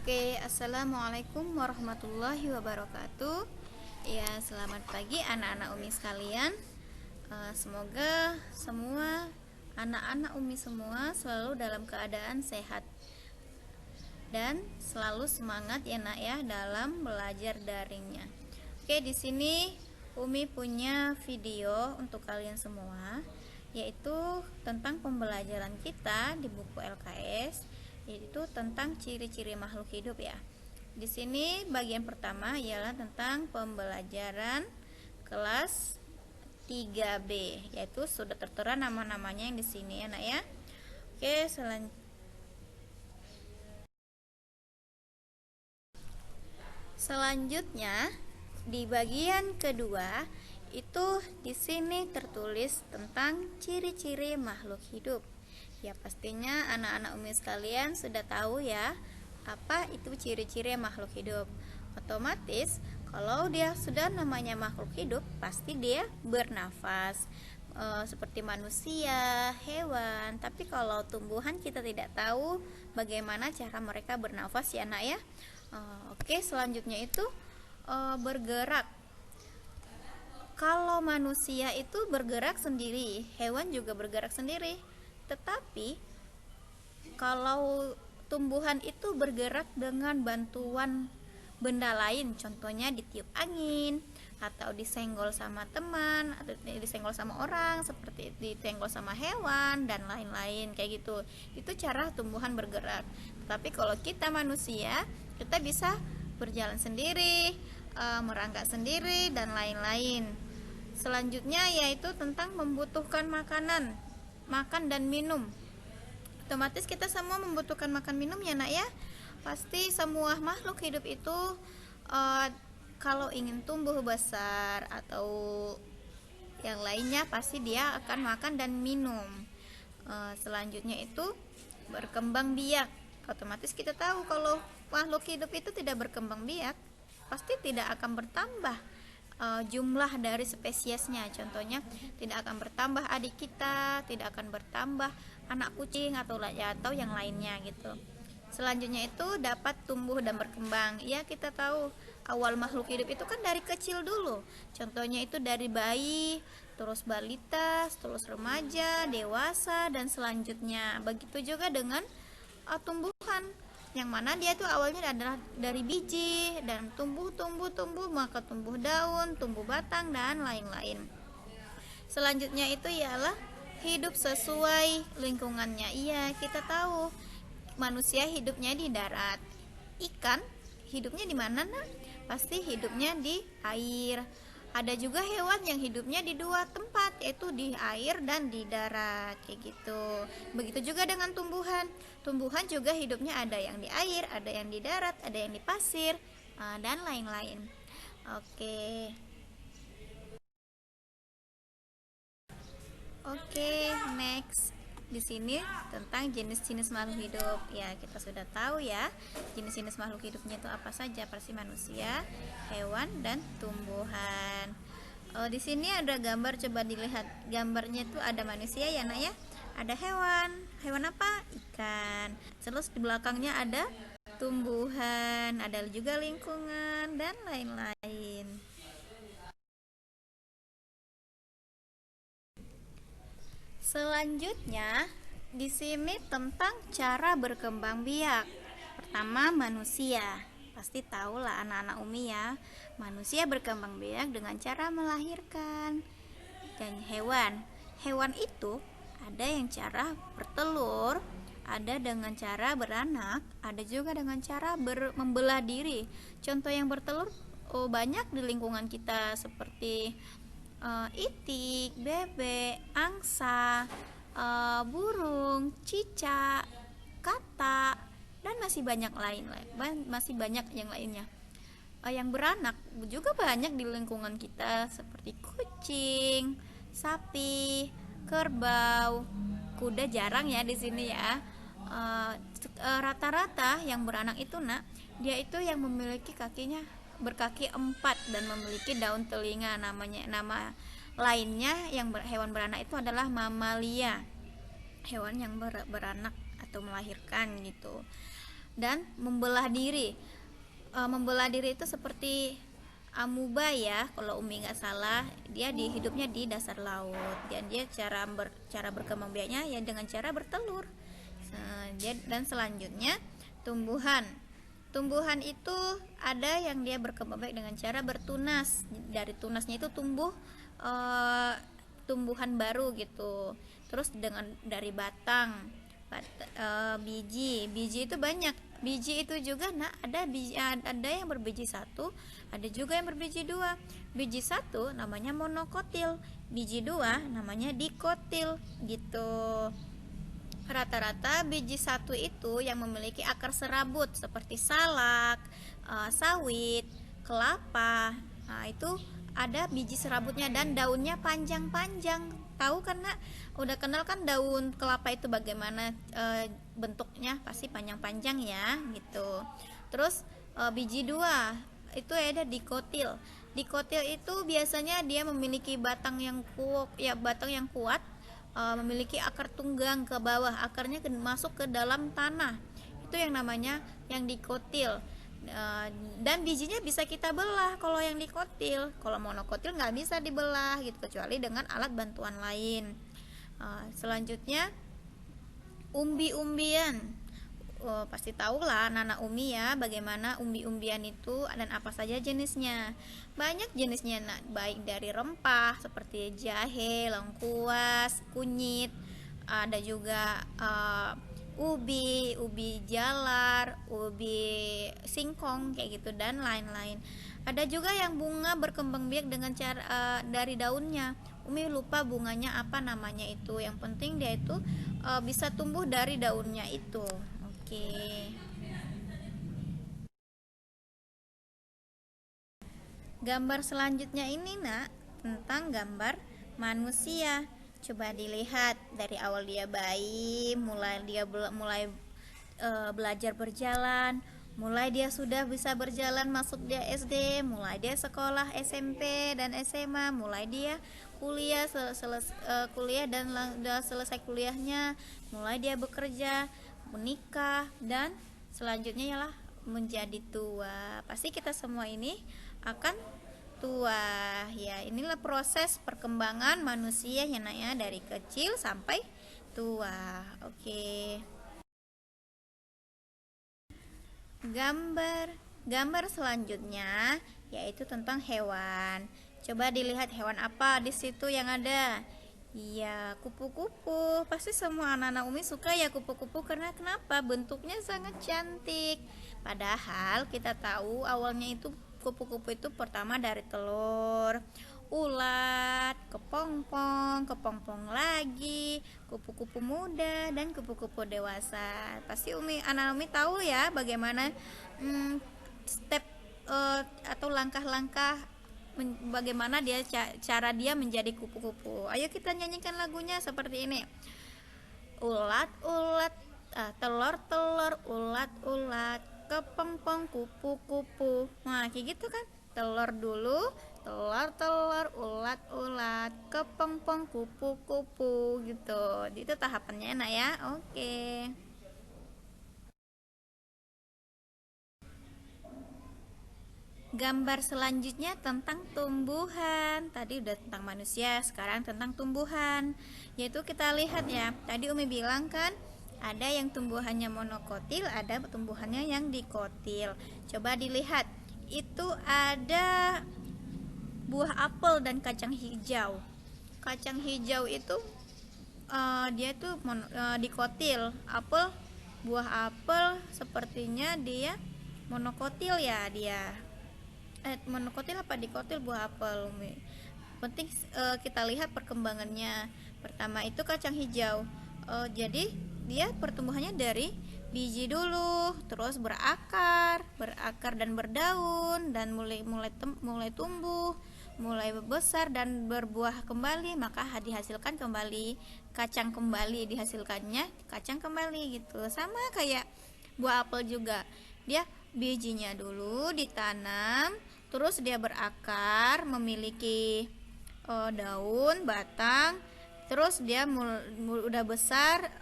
Oke, assalamualaikum warahmatullahi wabarakatuh. Ya, selamat pagi anak-anak Umi sekalian. Semoga semua anak-anak Umi semua selalu dalam keadaan sehat dan selalu semangat ya nak ya dalam belajar daringnya. Oke, di sini Umi punya video untuk kalian semua, yaitu tentang pembelajaran kita di buku LKS, yaitu tentang ciri-ciri makhluk hidup ya. Di sini bagian pertama ialah tentang pembelajaran kelas 3B, yaitu sudah tertera nama-namanya yang di sini ya nak ya. Oke, selanjutnya di bagian kedua itu di sini tertulis tentang ciri-ciri makhluk hidup. Ya pastinya anak-anak Umi sekalian sudah tahu ya apa itu ciri-ciri makhluk hidup. Otomatis kalau dia sudah namanya makhluk hidup pasti dia bernafas, seperti manusia, hewan. Tapi kalau tumbuhan kita tidak tahu bagaimana cara mereka bernafas ya nak ya. Oke, selanjutnya itu bergerak. Kalau manusia itu bergerak sendiri, hewan juga bergerak sendiri. Tetapi kalau tumbuhan itu bergerak dengan bantuan benda lain, contohnya ditiup angin, atau disenggol sama teman, atau disenggol sama orang, seperti disenggol sama hewan dan lain-lain kayak gitu. Itu cara tumbuhan bergerak. Tapi kalau kita manusia, kita bisa berjalan sendiri, merangkak sendiri dan lain-lain. Selanjutnya yaitu tentang membutuhkan makanan, makan dan minum. Otomatis kita semua membutuhkan makan minum ya nak ya. Pasti semua makhluk hidup itu kalau ingin tumbuh besar atau yang lainnya pasti dia akan makan dan minum. Selanjutnya itu berkembang biak. Otomatis kita tahu kalau makhluk hidup itu tidak berkembang biak, pasti tidak akan bertambah jumlah dari spesiesnya. Contohnya tidak akan bertambah adik kita, tidak akan bertambah anak kucing atau yang lainnya gitu. Selanjutnya itu dapat tumbuh dan berkembang. Ya kita tahu awal makhluk hidup itu kan dari kecil dulu. Contohnya itu dari bayi, terus balita, terus remaja, dewasa dan selanjutnya. Begitu juga dengan tumbuhan, yang mana dia itu awalnya adalah dari biji dan tumbuh maka tumbuh daun, tumbuh batang dan lain-lain. Selanjutnya itu ialah hidup sesuai lingkungannya. Iya, kita tahu manusia hidupnya di darat. Ikan hidupnya di mana nak? Pasti hidupnya di air. Ada juga hewan yang hidupnya di dua tempat, yaitu di air dan di darat kayak gitu. Begitu juga dengan tumbuhan. Tumbuhan juga hidupnya ada yang di air, ada yang di darat, ada yang di pasir, dan lain-lain. Oke, next. Di sini tentang jenis-jenis makhluk hidup. Ya, kita sudah tahu ya, jenis-jenis makhluk hidupnya itu apa saja, pasti manusia, hewan dan tumbuhan. Di sini ada gambar, coba dilihat. Gambarnya itu ada manusia ya, nak ya. Ada hewan. Hewan apa? Ikan. Terus di belakangnya ada tumbuhan, ada juga lingkungan dan lain-lain. Selanjutnya, di sini tentang cara berkembang biak. Pertama, manusia. Pasti tahulah anak-anak Umi ya. Manusia berkembang biak dengan cara melahirkan. Dan hewan itu ada yang cara bertelur, ada dengan cara beranak, ada juga dengan cara membelah diri. Contoh yang bertelur banyak di lingkungan kita seperti itik, bebek, angsa, burung, cicak, katak, dan masih banyak yang lainnya. Yang beranak juga banyak di lingkungan kita seperti kucing, sapi, kerbau, kuda jarang ya di sini ya. Rata-rata yang beranak itu nak, dia itu yang memiliki kakinya berkaki 4 dan memiliki daun telinga. Nama lainnya yang hewan beranak itu adalah mamalia, hewan yang beranak atau melahirkan gitu. dan membelah diri. Membelah diri itu seperti amuba ya, kalau Umi nggak salah, dia hidupnya di dasar laut, dan dia cara berkembang biaknya ya dengan cara bertelur. Dan selanjutnya tumbuhan. Tumbuhan itu ada yang dia berkembang biak dengan cara bertunas. Dari tunasnya itu tumbuh tumbuhan baru gitu. Terus dari batang, biji itu banyak. Biji itu juga ada yang berbiji satu, ada juga yang berbiji dua. Biji satu namanya monokotil, biji dua namanya dikotil gitu. Rata-rata biji satu itu yang memiliki akar serabut seperti salak, sawit, kelapa. Nah, itu ada biji serabutnya dan daunnya panjang-panjang. Tahu karena udah kenal kan daun kelapa itu bagaimana bentuknya, pasti panjang-panjang ya gitu. Terus biji dua itu ada dikotil. Dikotil itu biasanya dia memiliki batang yang kuat, memiliki akar tunggang ke bawah, akarnya masuk ke dalam tanah. Itu yang namanya yang dikotil. Dan bijinya bisa kita belah kalau yang dikotil. Kalau monokotil nggak bisa dibelah gitu, kecuali dengan alat bantuan lain. Selanjutnya umbi-umbian. Pasti tahu lah anak-anak Umi ya, bagaimana umbi-umbian itu dan apa saja jenisnya. Banyak jenisnya, baik dari rempah seperti jahe, lengkuas, kunyit, ada juga ubi jalar, ubi singkong kayak gitu dan lain-lain. Ada juga yang bunga berkembang biak dengan cara dari daunnya. Umi lupa bunganya apa namanya itu. Yang penting dia itu bisa tumbuh dari daunnya itu. Oke. Gambar selanjutnya ini tentang gambar manusia. Coba dilihat dari awal dia bayi, mulai belajar berjalan, mulai dia sudah bisa berjalan, masuk dia SD, mulai dia sekolah SMP dan SMA, mulai dia kuliah kuliah dan selesai kuliahnya, mulai dia bekerja, menikah, dan selanjutnya ialah menjadi tua. Pasti kita semua ini akan tua ya. Inilah proses perkembangan manusia ya nak ya, dari kecil sampai tua. Oke. Gambar selanjutnya yaitu tentang hewan. Coba dilihat hewan apa di situ yang ada. Iya, kupu-kupu. Pasti semua anak-anak Umi suka ya kupu-kupu, karena kenapa? Bentuknya sangat cantik. Padahal kita tahu awalnya itu kupu-kupu itu pertama dari telur, ulat, kepompong lagi, kupu-kupu muda, dan kupu-kupu dewasa. Pasti anak Umi tahu ya bagaimana step atau langkah-langkah bagaimana cara dia menjadi kupu-kupu. Ayo kita nyanyikan lagunya seperti ini. Ulat-ulat, telur-telur, ulat-ulat, kepompong, kupu-kupu. Nah, kayak gitu kan. Telur dulu, telur, ulat-ulat, kepompong, kupu-kupu gitu. Itu tahapannya enak ya. Oke. Gambar selanjutnya tentang tumbuhan. Tadi udah tentang manusia, sekarang tentang tumbuhan. Yaitu kita lihat ya. Tadi Umi bilang kan ada yang tumbuhannya monokotil, ada tumbuhannya yang dikotil. Coba dilihat. Itu ada buah apel dan kacang hijau. Kacang hijau itu dia tuh dikotil. Buah apel sepertinya dia monokotil ya dia. Monokotil apa dikotil buah apel, Umi? Penting kita lihat perkembangannya. Pertama itu kacang hijau. Jadi dia pertumbuhannya dari biji dulu, terus berakar dan berdaun, dan mulai tumbuh, mulai besar dan berbuah kembali, maka dihasilkan kembali kacang, dihasilkannya kacang kembali gitu. Sama kayak buah apel juga, dia bijinya dulu ditanam, terus dia berakar, memiliki daun, batang, terus dia udah besar,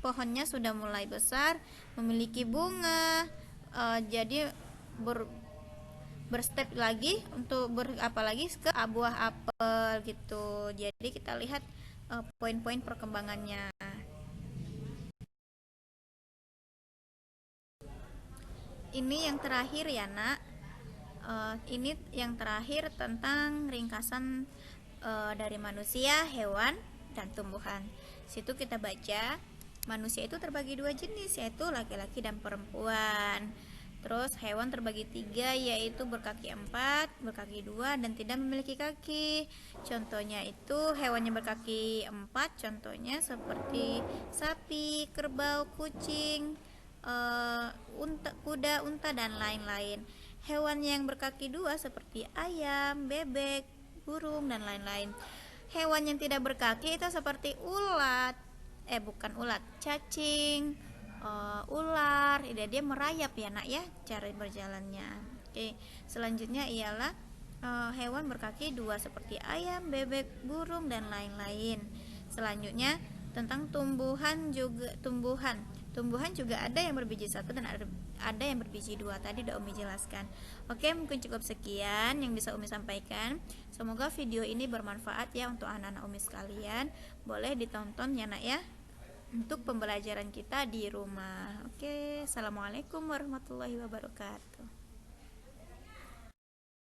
pohonnya sudah mulai besar, memiliki bunga, jadi berstep lagi untuk apalagi ke buah apel gitu. Jadi kita lihat poin-poin perkembangannya. Ini yang terakhir ya nak. Ini yang terakhir tentang ringkasan dari manusia, hewan, dan tumbuhan. Situ kita baca manusia itu terbagi dua jenis, yaitu laki-laki dan perempuan. Terus hewan terbagi tiga, yaitu berkaki 4, berkaki 2, dan tidak memiliki kaki. Contohnya itu hewan yang berkaki 4, contohnya seperti sapi, kerbau, kucing, kuda, unta, dan lain-lain. Hewan yang berkaki 2 seperti ayam, bebek, burung, dan lain-lain. Hewan yang tidak berkaki itu seperti ulat, bukan ulat, cacing, ular. Dia merayap ya nak ya cara berjalannya. Oke, selanjutnya ialah hewan berkaki 2 seperti ayam, bebek, burung, dan lain-lain. Selanjutnya tentang tumbuhan juga ada yang berbiji 1 dan ada yang berbiji 2. Tadi udah Umi jelaskan. Oke, mungkin cukup sekian yang bisa Umi sampaikan. Semoga video ini bermanfaat ya untuk anak-anak Umi sekalian. Boleh ditonton ya nak ya, untuk pembelajaran kita di rumah. Oke, assalamualaikum warahmatullahi wabarakatuh.